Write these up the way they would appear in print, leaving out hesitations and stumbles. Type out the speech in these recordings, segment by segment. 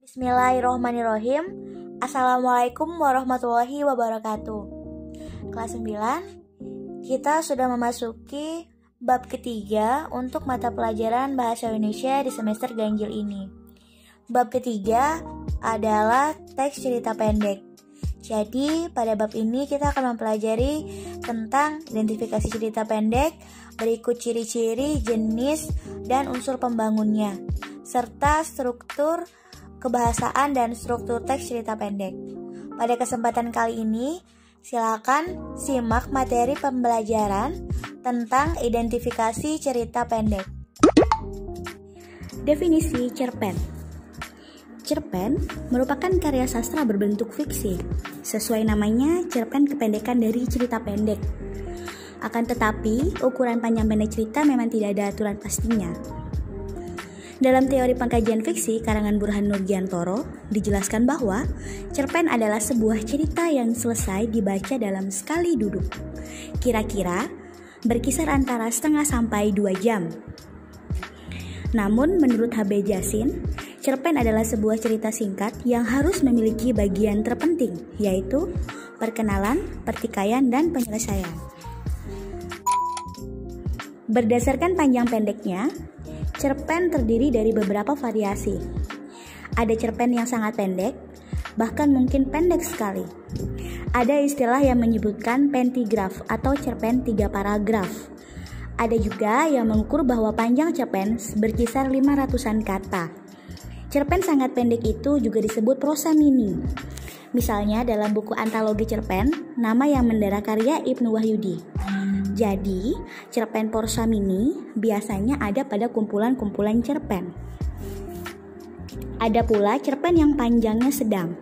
Bismillahirrohmanirrohim. Assalamualaikum warahmatullahi wabarakatuh. Kelas 9, kita sudah memasuki bab ketiga untuk mata pelajaran Bahasa Indonesia di semester ganjil ini. Bab ketiga adalah teks cerita pendek. Jadi pada bab ini kita akan mempelajari tentang identifikasi cerita pendek, berikut ciri-ciri, jenis, dan unsur pembangunnya, serta struktur kebahasaan dan struktur teks cerita pendek. Pada kesempatan kali ini, silakan simak materi pembelajaran tentang identifikasi cerita pendek. Definisi cerpen. Cerpen merupakan karya sastra berbentuk fiksi. Sesuai namanya, cerpen kependekan dari cerita pendek. Akan tetapi, ukuran panjang pendek cerita memang tidak ada aturan pastinya. Dalam teori pengkajian fiksi karangan Burhan Nurgiantoro, dijelaskan bahwa cerpen adalah sebuah cerita yang selesai dibaca dalam sekali duduk. Kira-kira berkisar antara setengah sampai 2 jam. Namun menurut H.B. Jasin, cerpen adalah sebuah cerita singkat yang harus memiliki bagian terpenting, yaitu perkenalan, pertikaian, dan penyelesaian. Berdasarkan panjang pendeknya, cerpen terdiri dari beberapa variasi. Ada cerpen yang sangat pendek, bahkan mungkin pendek sekali. Ada istilah yang menyebutkan pentigraf atau cerpen 3 paragraf. Ada juga yang mengukur bahwa panjang cerpen berkisar 500-an kata. Cerpen sangat pendek itu juga disebut prosa mini. Misalnya dalam buku antologi cerpen, nama yang mendera karya Ibnu Wahyudi. Jadi, cerpen prosa mini biasanya ada pada kumpulan-kumpulan cerpen. Ada pula cerpen yang panjangnya sedang.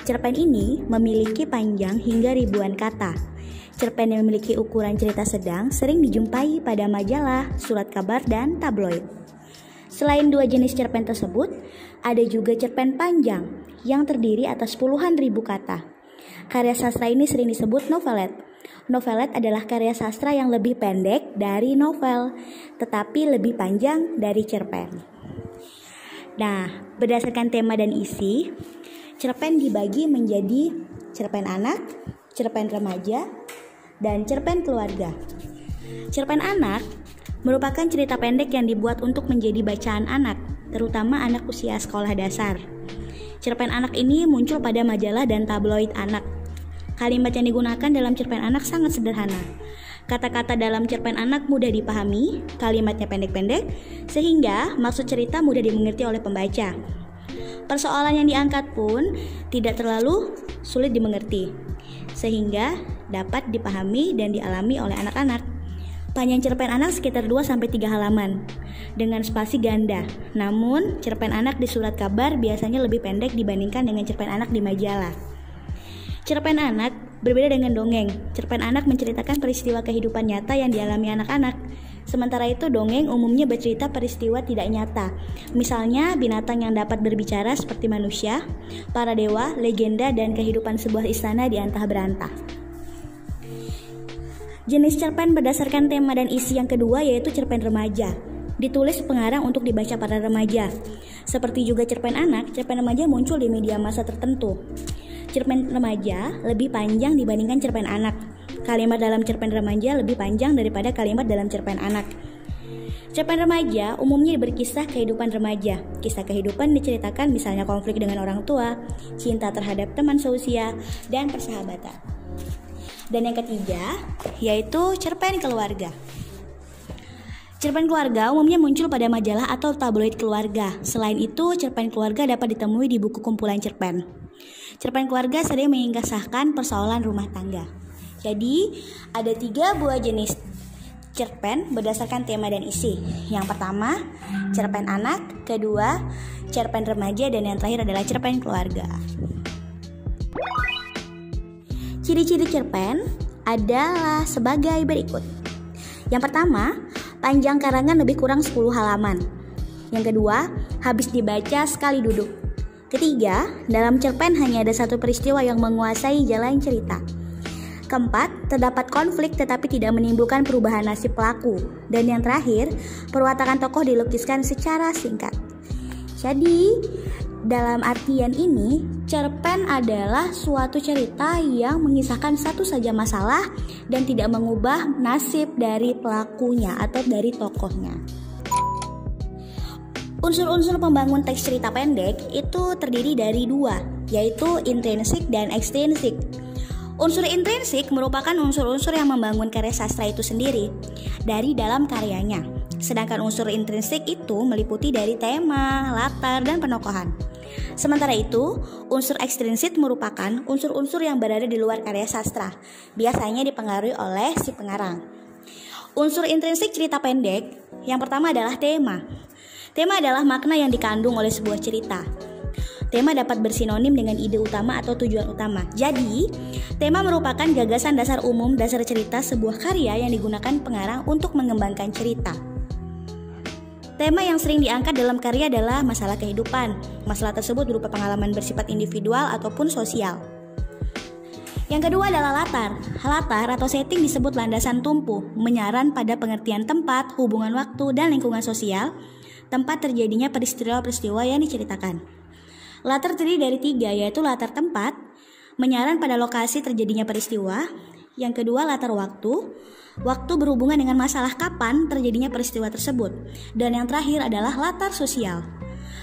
Cerpen ini memiliki panjang hingga ribuan kata. Cerpen yang memiliki ukuran cerita sedang sering dijumpai pada majalah, surat kabar, dan tabloid. Selain 2 jenis cerpen tersebut, ada juga cerpen panjang yang terdiri atas puluhan ribu kata. Karya sastra ini sering disebut novelet. Novelet adalah karya sastra yang lebih pendek dari novel, tetapi lebih panjang dari cerpen. Nah, berdasarkan tema dan isi, cerpen dibagi menjadi cerpen anak, cerpen remaja, dan cerpen keluarga. Cerpen anak merupakan cerita pendek yang dibuat untuk menjadi bacaan anak, terutama anak usia sekolah dasar. Cerpen anak ini muncul pada majalah dan tabloid anak. Kalimat yang digunakan dalam cerpen anak sangat sederhana. Kata-kata dalam cerpen anak mudah dipahami, kalimatnya pendek-pendek, sehingga maksud cerita mudah dimengerti oleh pembaca. Persoalan yang diangkat pun tidak terlalu sulit dimengerti, sehingga dapat dipahami dan dialami oleh anak-anak. Panjang cerpen anak sekitar 2-3 halaman dengan spasi ganda. Namun, cerpen anak di surat kabar biasanya lebih pendek dibandingkan dengan cerpen anak di majalah. Cerpen anak berbeda dengan dongeng. Cerpen anak menceritakan peristiwa kehidupan nyata yang dialami anak-anak. Sementara itu, dongeng umumnya bercerita peristiwa tidak nyata. Misalnya, binatang yang dapat berbicara seperti manusia, para dewa, legenda, dan kehidupan sebuah istana di antah berantah. Jenis cerpen berdasarkan tema dan isi yang kedua yaitu cerpen remaja. Ditulis pengarang untuk dibaca para remaja. Seperti juga cerpen anak, cerpen remaja muncul di media massa tertentu. Cerpen remaja lebih panjang dibandingkan cerpen anak. Kalimat dalam cerpen remaja lebih panjang daripada kalimat dalam cerpen anak. Cerpen remaja umumnya berkisah kehidupan remaja. Kisah kehidupan diceritakan misalnya konflik dengan orang tua, cinta terhadap teman seusia, dan persahabatan. Dan yang ketiga, yaitu cerpen keluarga. Cerpen keluarga umumnya muncul pada majalah atau tabloid keluarga. Selain itu, cerpen keluarga dapat ditemui di buku kumpulan cerpen. Cerpen keluarga sering mengisahkan persoalan rumah tangga. Jadi, ada 3 buah jenis cerpen berdasarkan tema dan isi. Yang pertama, cerpen anak. Kedua, cerpen remaja. Dan yang terakhir adalah cerpen keluarga. Ciri-ciri cerpen adalah sebagai berikut. Yang pertama, panjang karangan lebih kurang 10 halaman. Yang kedua, habis dibaca sekali duduk. Ketiga, dalam cerpen hanya ada satu peristiwa yang menguasai jalan cerita. Keempat, terdapat konflik tetapi tidak menimbulkan perubahan nasib pelaku. Dan yang terakhir, perwatakan tokoh dilukiskan secara singkat. Jadi, Dalam artian ini, cerpen adalah suatu cerita yang mengisahkan satu saja masalah dan tidak mengubah nasib dari pelakunya atau dari tokohnya. Unsur-unsur pembangun teks cerita pendek itu terdiri dari dua, yaitu intrinsik dan ekstrinsik. Unsur intrinsik merupakan unsur-unsur yang membangun karya sastra itu sendiri dari dalam karyanya. Sedangkan unsur intrinsik itu meliputi dari tema, latar, dan penokohan. Sementara itu, unsur ekstrinsik merupakan unsur-unsur yang berada di luar karya sastra, biasanya dipengaruhi oleh si pengarang. Unsur intrinsik cerita pendek yang pertama adalah tema. Tema adalah makna yang dikandung oleh sebuah cerita. Tema dapat bersinonim dengan ide utama atau tujuan utama. Jadi, tema merupakan gagasan dasar umum dasar cerita sebuah karya yang digunakan pengarang untuk mengembangkan cerita. Tema yang sering diangkat dalam karya adalah masalah kehidupan. Masalah tersebut berupa pengalaman bersifat individual ataupun sosial. Yang kedua adalah latar. Latar atau setting disebut landasan tumpu, menyaran pada pengertian tempat, hubungan waktu, dan lingkungan sosial, tempat terjadinya peristiwa-peristiwa yang diceritakan. Latar terdiri dari 3, yaitu latar tempat, menyaran pada lokasi terjadinya peristiwa. Yang kedua, latar waktu. Waktu berhubungan dengan masalah kapan terjadinya peristiwa tersebut. Dan yang terakhir adalah latar sosial.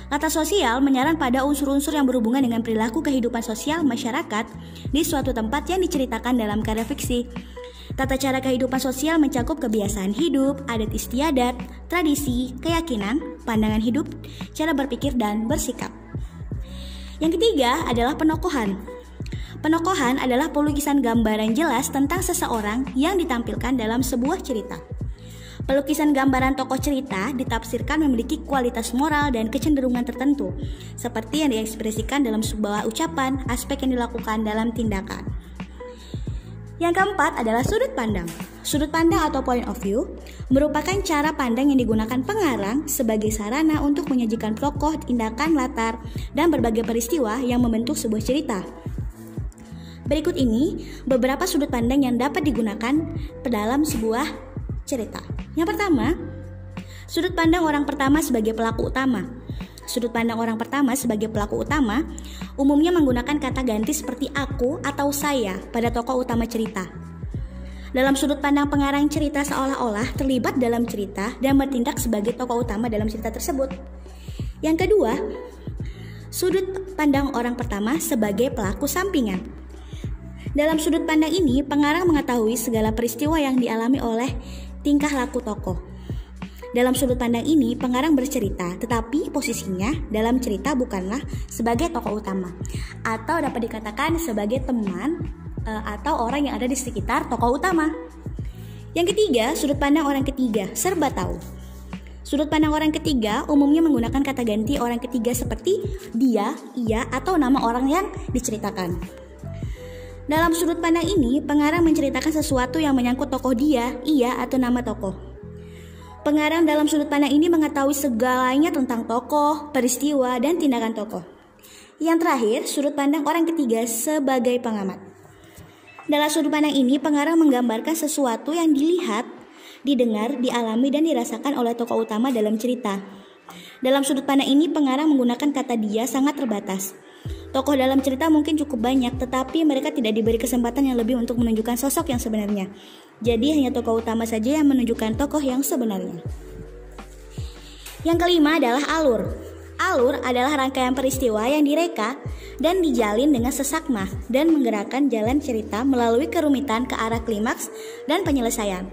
Latar sosial menyaran pada unsur-unsur yang berhubungan dengan perilaku kehidupan sosial masyarakat di suatu tempat yang diceritakan dalam karya fiksi. Tata cara kehidupan sosial mencakup kebiasaan hidup, adat istiadat, tradisi, keyakinan, pandangan hidup, cara berpikir, dan bersikap. Yang ketiga adalah penokohan. Penokohan adalah pelukisan gambaran jelas tentang seseorang yang ditampilkan dalam sebuah cerita. Pelukisan gambaran tokoh cerita ditafsirkan memiliki kualitas moral dan kecenderungan tertentu, seperti yang diekspresikan dalam sebuah ucapan, aspek yang dilakukan dalam tindakan. Yang keempat adalah sudut pandang. Sudut pandang atau point of view merupakan cara pandang yang digunakan pengarang sebagai sarana untuk menyajikan tokoh, tindakan, latar, dan berbagai peristiwa yang membentuk sebuah cerita. Berikut ini beberapa sudut pandang yang dapat digunakan dalam sebuah cerita. Yang pertama, sudut pandang orang pertama sebagai pelaku utama. Sudut pandang orang pertama sebagai pelaku utama umumnya menggunakan kata ganti seperti aku atau saya pada tokoh utama cerita. Dalam sudut pandang pengarang cerita seolah-olah terlibat dalam cerita dan bertindak sebagai tokoh utama dalam cerita tersebut. Yang kedua, sudut pandang orang pertama sebagai pelaku sampingan. Dalam sudut pandang ini, pengarang mengetahui segala peristiwa yang dialami oleh tingkah laku tokoh. Dalam sudut pandang ini, pengarang bercerita, tetapi posisinya dalam cerita bukanlah sebagai tokoh utama, atau dapat dikatakan sebagai teman atau orang yang ada di sekitar tokoh utama. Yang ketiga, sudut pandang orang ketiga, serba tahu. Sudut pandang orang ketiga umumnya menggunakan kata ganti orang ketiga seperti dia, ia, atau nama orang yang diceritakan. Dalam sudut pandang ini, pengarang menceritakan sesuatu yang menyangkut tokoh dia, ia, atau nama tokoh. Pengarang dalam sudut pandang ini mengetahui segalanya tentang tokoh, peristiwa, dan tindakan tokoh. Yang terakhir, sudut pandang orang ketiga sebagai pengamat. Dalam sudut pandang ini, pengarang menggambarkan sesuatu yang dilihat, didengar, dialami, dan dirasakan oleh tokoh utama dalam cerita. Dalam sudut pandang ini, pengarang menggunakan kata dia sangat terbatas. Tokoh dalam cerita mungkin cukup banyak, tetapi mereka tidak diberi kesempatan yang lebih untuk menunjukkan sosok yang sebenarnya. Jadi hanya tokoh utama saja yang menunjukkan tokoh yang sebenarnya. Yang kelima adalah alur. Alur adalah rangkaian peristiwa yang direka dan dijalin dengan sesakma dan menggerakkan jalan cerita melalui kerumitan ke arah klimaks dan penyelesaian.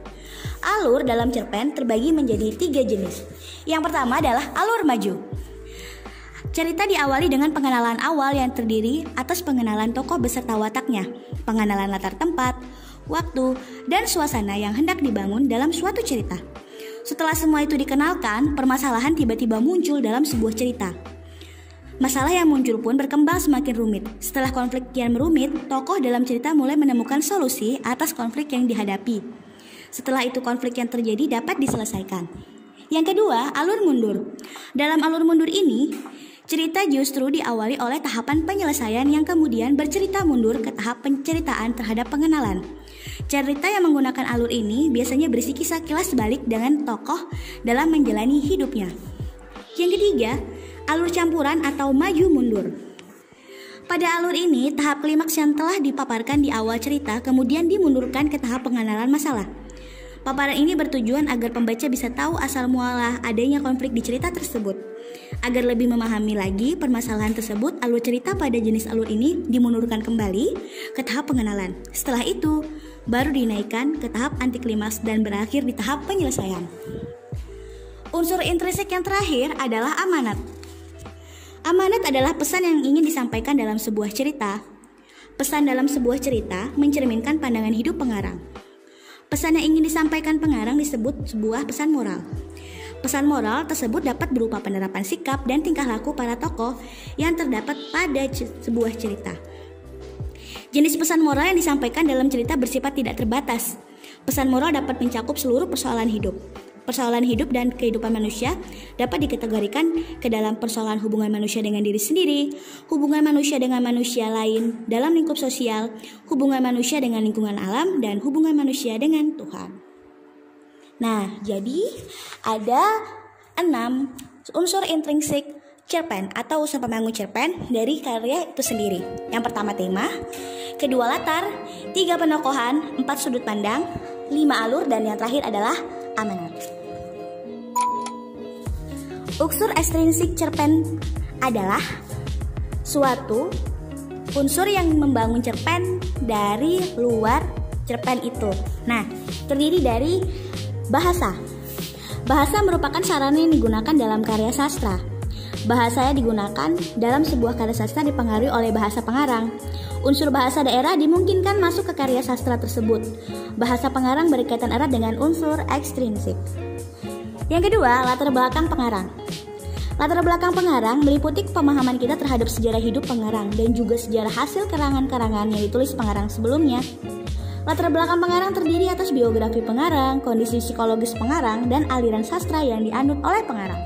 Alur dalam cerpen terbagi menjadi 3 jenis. Yang pertama adalah alur maju. Cerita diawali dengan pengenalan awal yang terdiri atas pengenalan tokoh beserta wataknya, pengenalan latar tempat, waktu, dan suasana yang hendak dibangun dalam suatu cerita. Setelah semua itu dikenalkan, permasalahan tiba-tiba muncul dalam sebuah cerita. Masalah yang muncul pun berkembang semakin rumit. Setelah konflik kian merumit, tokoh dalam cerita mulai menemukan solusi atas konflik yang dihadapi. Setelah itu konflik yang terjadi dapat diselesaikan. Yang kedua, alur mundur. Dalam alur mundur ini, cerita justru diawali oleh tahapan penyelesaian yang kemudian bercerita mundur ke tahap penceritaan terhadap pengenalan. Cerita yang menggunakan alur ini biasanya berisi kisah kilas balik dengan tokoh dalam menjalani hidupnya. Yang ketiga, alur campuran atau maju mundur. Pada alur ini, tahap klimaks yang telah dipaparkan di awal cerita kemudian dimundurkan ke tahap pengenalan masalah. Paparan ini bertujuan agar pembaca bisa tahu asal mualah adanya konflik di cerita tersebut. Agar lebih memahami lagi permasalahan tersebut, alur cerita pada jenis alur ini dimundurkan kembali ke tahap pengenalan. Setelah itu, baru dinaikkan ke tahap anti klimaks dan berakhir di tahap penyelesaian. Unsur intrinsik yang terakhir adalah amanat. Amanat adalah pesan yang ingin disampaikan dalam sebuah cerita. Pesan dalam sebuah cerita mencerminkan pandangan hidup pengarang. Pesan yang ingin disampaikan pengarang disebut sebuah pesan moral. Pesan moral tersebut dapat berupa penerapan sikap dan tingkah laku para tokoh yang terdapat pada sebuah cerita. Jenis pesan moral yang disampaikan dalam cerita bersifat tidak terbatas. Pesan moral dapat mencakup seluruh persoalan hidup. Persoalan hidup dan kehidupan manusia dapat dikategorikan ke dalam persoalan hubungan manusia dengan diri sendiri, hubungan manusia dengan manusia lain dalam lingkup sosial, hubungan manusia dengan lingkungan alam, dan hubungan manusia dengan Tuhan. Nah, jadi ada 6 unsur intrinsik cerpen atau unsur pembangun cerpen dari karya itu sendiri. Yang pertama tema, kedua latar, 3 penokohan, 4 sudut pandang, 5 alur, dan yang terakhir adalah amanat. Unsur ekstrinsik cerpen adalah suatu unsur yang membangun cerpen dari luar cerpen itu. Nah, terdiri dari bahasa. Bahasa merupakan sarana yang digunakan dalam karya sastra. Bahasa yang digunakan dalam sebuah karya sastra dipengaruhi oleh bahasa pengarang. Unsur bahasa daerah dimungkinkan masuk ke karya sastra tersebut. Bahasa pengarang berkaitan erat dengan unsur ekstrinsik. Yang kedua, latar belakang pengarang. Latar belakang pengarang meliputi pemahaman kita terhadap sejarah hidup pengarang dan juga sejarah hasil karangan-karangan yang ditulis pengarang sebelumnya. Latar belakang pengarang terdiri atas biografi pengarang, kondisi psikologis pengarang, dan aliran sastra yang dianut oleh pengarang.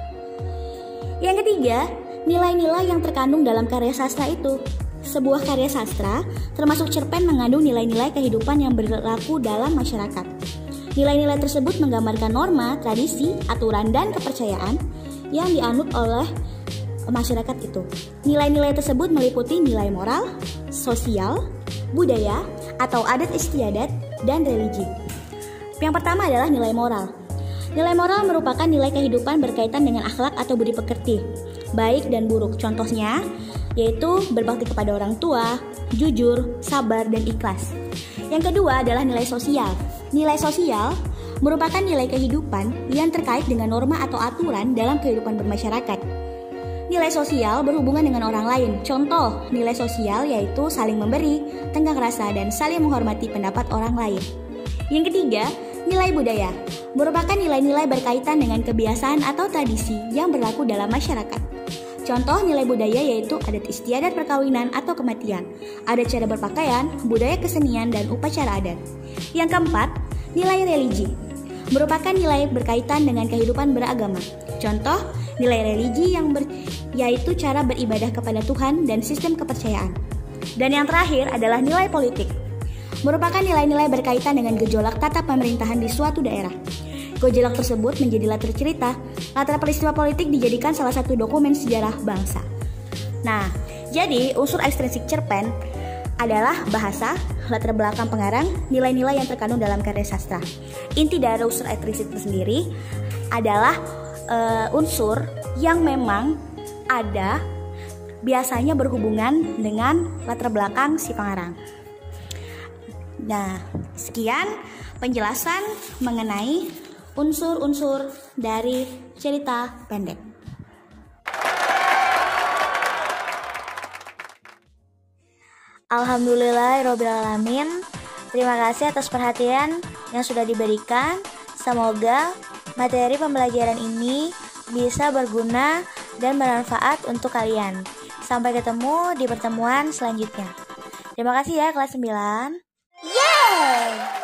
Yang ketiga, nilai-nilai yang terkandung dalam karya sastra itu. Sebuah karya sastra, termasuk cerpen, mengandung nilai-nilai kehidupan yang berlaku dalam masyarakat. Nilai-nilai tersebut menggambarkan norma, tradisi, aturan, dan kepercayaan yang dianut oleh masyarakat itu. Nilai-nilai tersebut meliputi nilai moral, sosial, budaya, atau adat istiadat, dan religi. Yang pertama adalah nilai moral. Nilai moral merupakan nilai kehidupan berkaitan dengan akhlak atau budi pekerti, baik dan buruk. Contohnya yaitu berbakti kepada orang tua, jujur, sabar, dan ikhlas. Yang kedua adalah nilai sosial. Nilai sosial merupakan nilai kehidupan yang terkait dengan norma atau aturan dalam kehidupan bermasyarakat. Nilai sosial berhubungan dengan orang lain. Contoh nilai sosial yaitu saling memberi, tenggang rasa, dan saling menghormati pendapat orang lain. Yang ketiga, nilai budaya merupakan nilai-nilai berkaitan dengan kebiasaan atau tradisi yang berlaku dalam masyarakat. Contoh nilai budaya yaitu adat istiadat perkawinan atau kematian, adat cara berpakaian, budaya kesenian, dan upacara adat. Yang keempat, nilai religi merupakan nilai berkaitan dengan kehidupan beragama. Contoh nilai religi yaitu cara beribadah kepada Tuhan dan sistem kepercayaan. Dan yang terakhir adalah nilai politik, merupakan nilai-nilai berkaitan dengan gejolak tata pemerintahan di suatu daerah. Gejolak tersebut menjadi latar cerita. Latar peristiwa politik dijadikan salah satu dokumen sejarah bangsa. Nah, jadi unsur ekstrinsik cerpen adalah bahasa, latar belakang pengarang, nilai-nilai yang terkandung dalam karya sastra. Inti dari unsur ekstrinsik itu sendiri adalah unsur yang memang ada biasanya berhubungan dengan latar belakang si pengarang. Nah, sekian penjelasan mengenai unsur-unsur dari cerita pendek. Alhamdulillahirobbilalamin. Terima kasih atas perhatian yang sudah diberikan. Semoga materi pembelajaran ini bisa berguna dan bermanfaat untuk kalian. Sampai ketemu di pertemuan selanjutnya. Terima kasih ya kelas 9. Yeay!